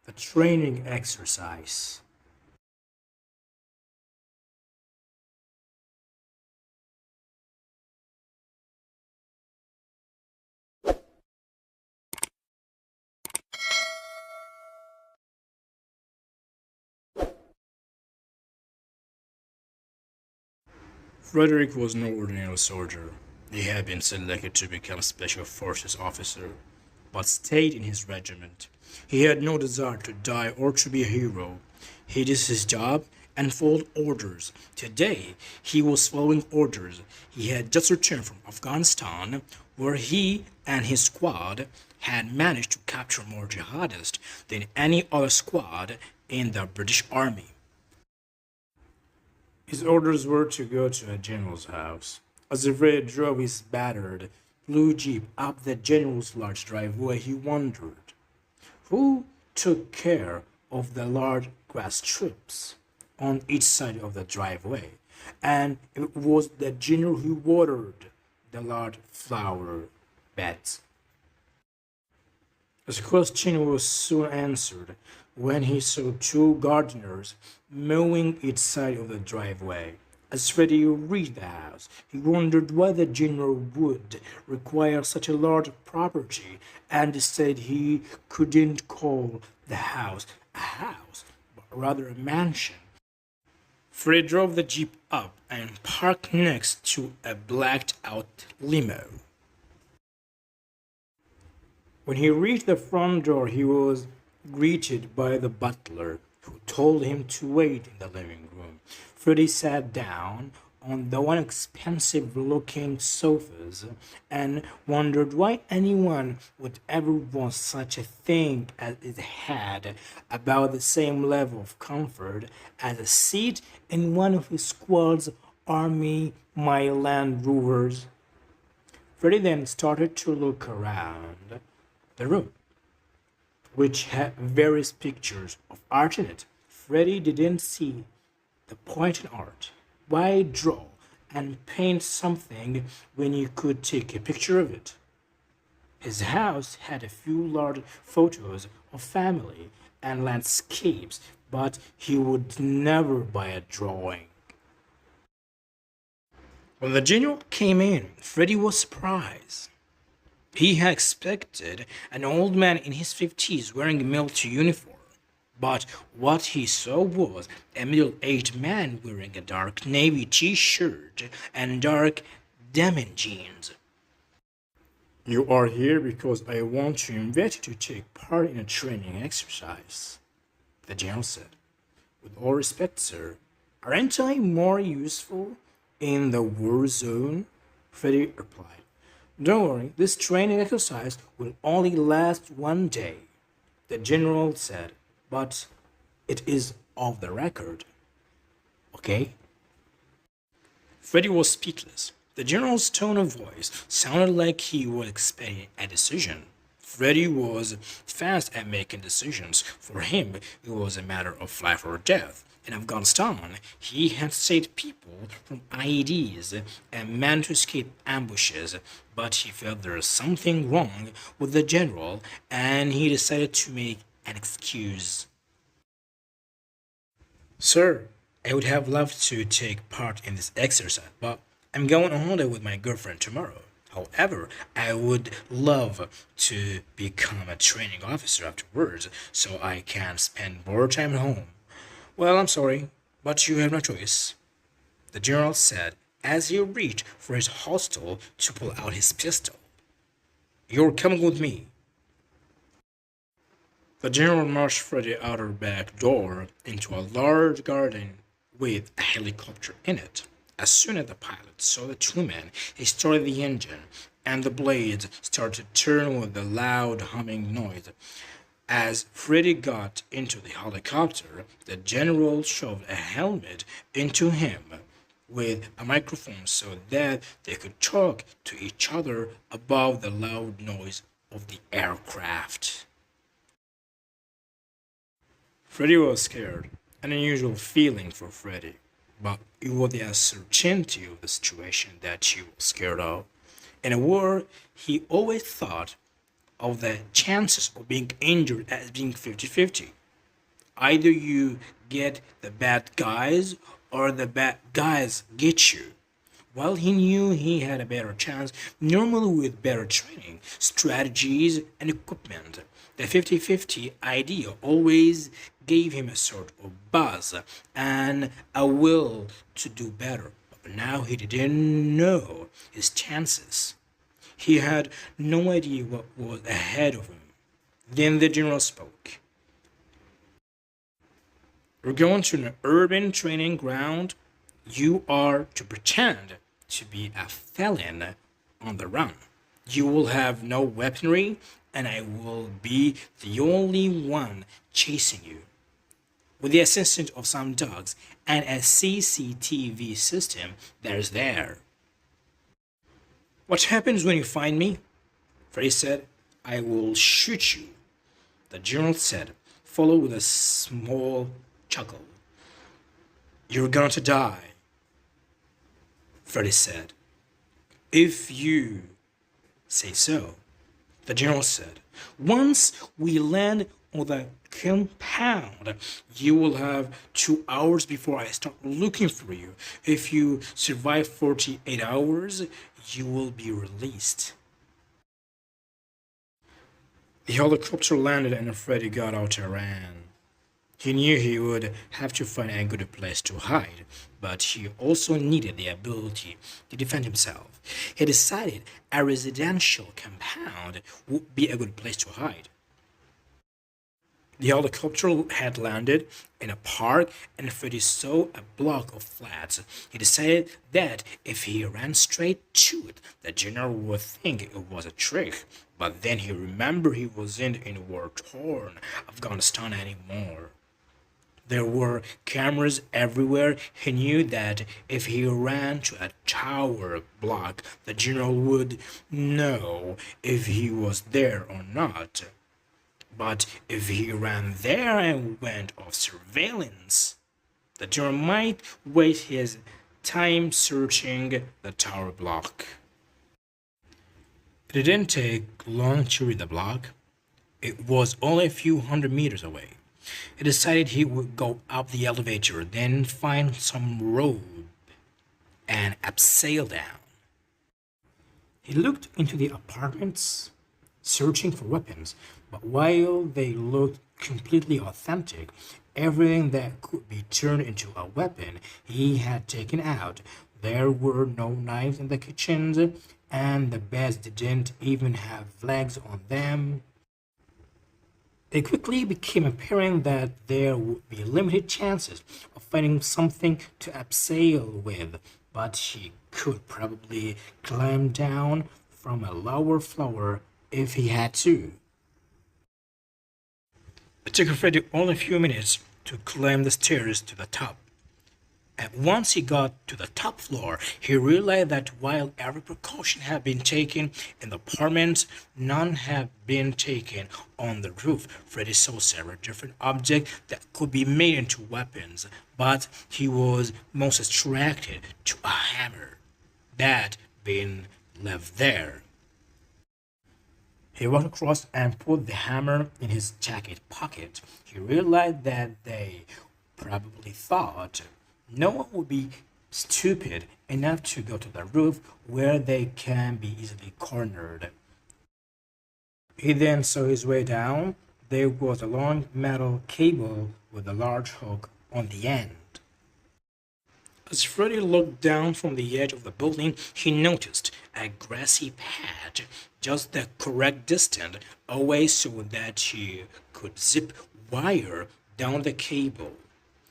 The training exercise. Frederick was no ordinary soldier. He had been selected to become a special forces officer, but stayed in his regiment. He had no desire to die or to be a hero. He did his job and followed orders. Today, he was following orders. He had just returned from Afghanistan, where he and his squad had managed to capture more jihadists than any other squad in the British Army. His orders were to go to a general's house. As Fred drove his battered blue jeep up the general's large driveway, he wondered who took care of the large grass strips on each side of the driveway, and it was the general who watered the large flower beds. His question was soon answered when he saw two gardeners mowing each side of the driveway. As Freddie reached the house, he wondered why the general would require such a large property and said he couldn't call the house a house, but rather a mansion. Freddie drove the jeep up and parked next to a blacked out limo. When he reached the front door, he was greeted by the butler, who told him to wait in the living room. Freddie sat down on the one expensive looking sofas and wondered why anyone would ever want such a thing as it had about the same level of comfort as a seat in one of his squad's army Land Rovers. Freddie then started to look around the room, which had various pictures of art in it. Freddie didn't see the point in art. Why draw and paint something when you could take a picture of it? His house had a few large photos of family and landscapes, but he would never buy a drawing. When the general came in, Freddie was surprised. He had expected an old man in his 50s wearing a military uniform, but what he saw was a middle-aged man wearing a dark navy t-shirt and dark denim jeans. You are here because I want to invite you to take part in a training exercise, the general said. With all respect, sir, aren't I more useful in the war zone? Freddie replied. Don't worry, this training exercise will only last one day, the general said, but it is off the record. Okay? Freddie was speechless. The general's tone of voice sounded like he was expecting a decision. Freddie was fast at making decisions. For him, it was a matter of life or death. In Afghanistan, he had saved people from IEDs and managed to escape ambushes, but he felt there was something wrong with the general and he decided to make an excuse. Sir, I would have loved to take part in this exercise, but I'm going on holiday with my girlfriend tomorrow. However, I would love to become a training officer afterwards so I can spend more time at home. Well, I'm sorry, but you have no choice, the general said as he reached for his holster to pull out his pistol. You're coming with me. The general marched Freddie out her back door into a large garden with a helicopter in it. As soon as the pilot saw the two men, he started the engine, and the blades started to turn with a loud humming noise. As Freddie got into the helicopter, the general shoved a helmet into him with a microphone so that they could talk to each other above the loud noise of the aircraft. Freddie was scared, an unusual feeling for Freddie, but it was the uncertainty of the situation that he was scared of. In a war, he always thought of the chances of being injured as being 50-50. Either you get the bad guys or the bad guys get you. While he knew he had a better chance, normally with better training, strategies, and equipment, the 50-50 idea always gave him a sort of buzz and a will to do better. But now he didn't know his chances. He had no idea what was ahead of him. Then the general spoke. We're going to an urban training ground. You are to pretend to be a felon on the run. You will have no weaponry, and I will be the only one chasing you. With the assistance of some dogs and a CCTV system that is there. What happens when you find me? Freddy said. I will shoot you. The general said, followed with a small chuckle. You're going to die, Freddy said. If you say so, the general said. Once we land on the compound, you will have 2 hours before I start looking for you. If you survive 48 hours, you will be released. The helicopter landed and Freddy got out and ran. He knew he would have to find a good place to hide, but he also needed the ability to defend himself. He decided a residential compound would be a good place to hide. The helicopter had landed in a park and Freddy saw a block of flats. He decided that if he ran straight to it, the general would think it was a trick. But then he remembered he wasn't in war-torn Afghanistan anymore. There were cameras everywhere. He knew that if he ran to a tower block, the general would know if he was there or not. But if he ran there and went off surveillance, the general might waste his time searching the tower block. It didn't take long to read the block. It was only a few hundred meters away. He decided he would go up the elevator, then find some road and abseil down. He looked into the apartments, searching for weapons, but while they looked completely authentic, everything that could be turned into a weapon he had taken out. There were no knives in the kitchens, and the beds didn't even have legs on them. It quickly became apparent that there would be limited chances of finding something to abseil with, but he could probably climb down from a lower floor if he had to. It took Freddy only a few minutes to climb the stairs to the top. And once he got to the top floor, he realized that while every precaution had been taken in the apartment, none had been taken on the roof. Freddy saw several different objects that could be made into weapons, but he was most attracted to a hammer that had been left there. He walked across and put the hammer in his jacket pocket. He realized that they probably thought no one would be stupid enough to go to the roof where they can be easily cornered. He then saw his way down. There was a long metal cable with a large hook on the end. As Freddy looked down from the edge of the building, he noticed a grassy patch just the correct distance away so that he could zip wire down the cable.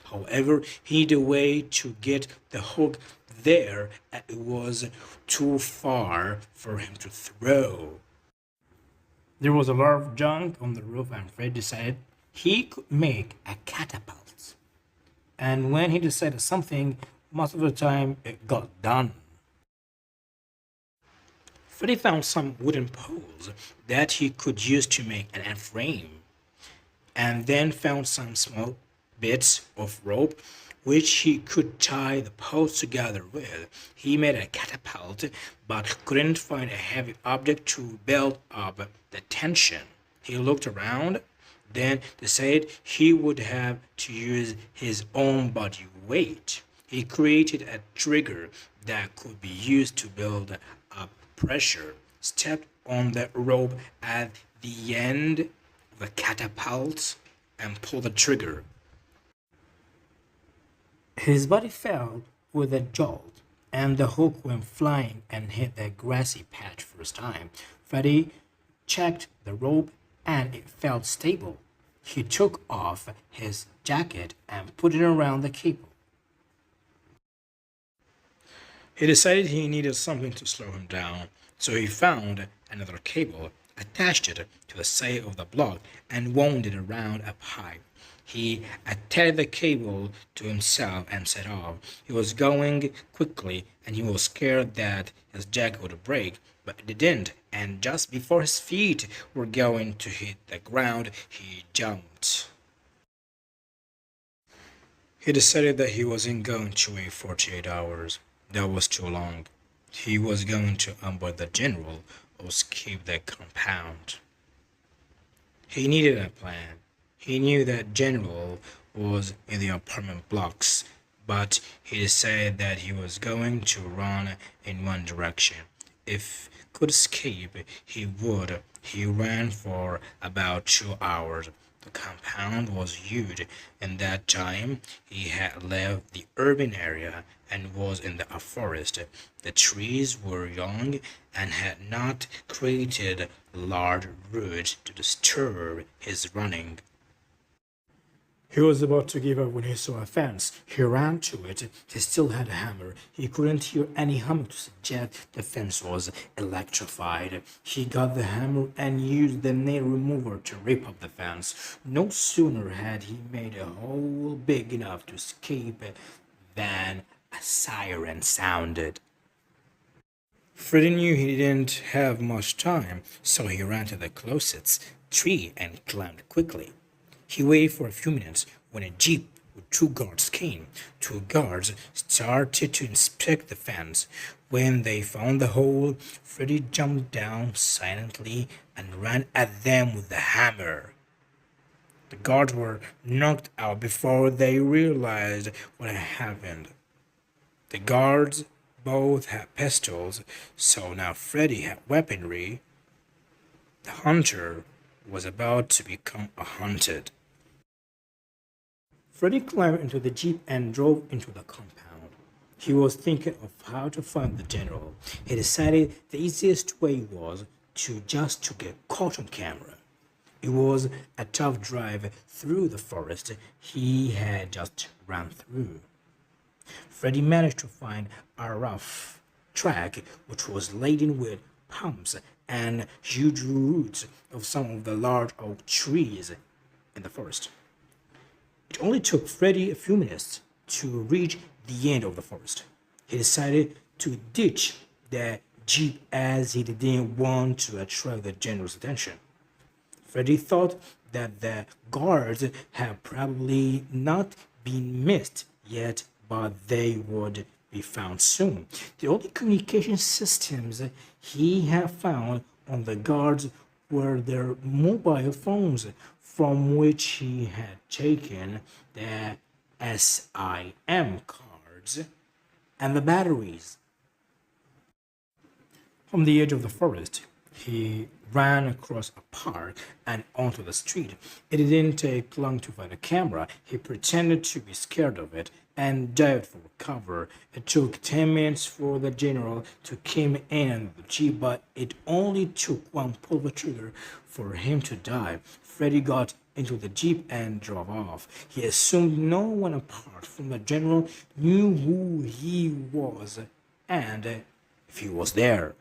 However, he needed a way to get the hook there, and it was too far for him to throw. There was a lot of junk on the roof, and Fred decided he could make a catapult. And when he decided something, most of the time it got done. Freddy found some wooden poles that he could use to make an frame, and then found some small bits of rope which he could tie the posts together with. He made a catapult, but couldn't find a heavy object to build up the tension. He looked around, then decided he would have to use his own body weight. He created a trigger that could be used to build up pressure, stepped on the rope at the end of the catapult, and pulled the trigger. His body fell with a jolt, and the hook went flying and hit the grassy patch first time. Freddy checked the rope, and it felt stable. He took off his jacket and put it around the cable. He decided he needed something to slow him down, so he found another cable, attached it to the side of the block, and wound it around a pipe. He attached the cable to himself and set off. He was going quickly, and he was scared that his jacket would break, but it didn't, and just before his feet were going to hit the ground, he jumped. He decided that he wasn't going to wait 48 hours. That was too long. He was going to onboard the general or escape the compound. He needed a plan. He knew that general was in the apartment blocks, but he decided that he was going to run in one direction. If could escape, he would. He ran for about 2 hours. The compound was huge. In that time, he had left the urban area and was in the forest. The trees were young and had not created large roots to disturb his running. He was about to give up when he saw a fence. He ran to it. He still had a hammer. He couldn't hear any humming to suggest the fence was electrified. He got the hammer and used the nail remover to rip up the fence. No sooner had he made a hole big enough to escape than a siren sounded. Freddy knew he didn't have much time, so he ran to the closest tree and climbed quickly. He waited for a few minutes when a jeep with 2 guards came. 2 guards started to inspect the fence. When they found the hole, Freddy jumped down silently and ran at them with the hammer. The guards were knocked out before they realized what had happened. The guards both had pistols, so now Freddy had weaponry. The hunter was about to become a hunted. Freddy climbed into the jeep and drove into the compound. He was thinking of how to find the general. He decided the easiest way was to get caught on camera. It was a tough drive through the forest he had just run through. Freddy managed to find a rough track which was laden with pumps and huge roots of some of the large oak trees in the forest. It only took Freddy a few minutes to reach the end of the forest. He decided to ditch the jeep as he didn't want to attract the general's attention. Freddy thought that the guards had probably not been missed yet, but they would be found soon. The only communication systems he had found on the guards were their mobile phones, from which he had taken the SIM cards and the batteries. From the edge of the forest, he ran across a park and onto the street. It didn't take long to find a camera. He pretended to be scared of it and dived for cover. It took 10 minutes for the general to come in the jeep, but it only took one pull of the trigger for him to die. Freddy got into the jeep and drove off. He assumed no one apart from the general knew who he was and if he was there.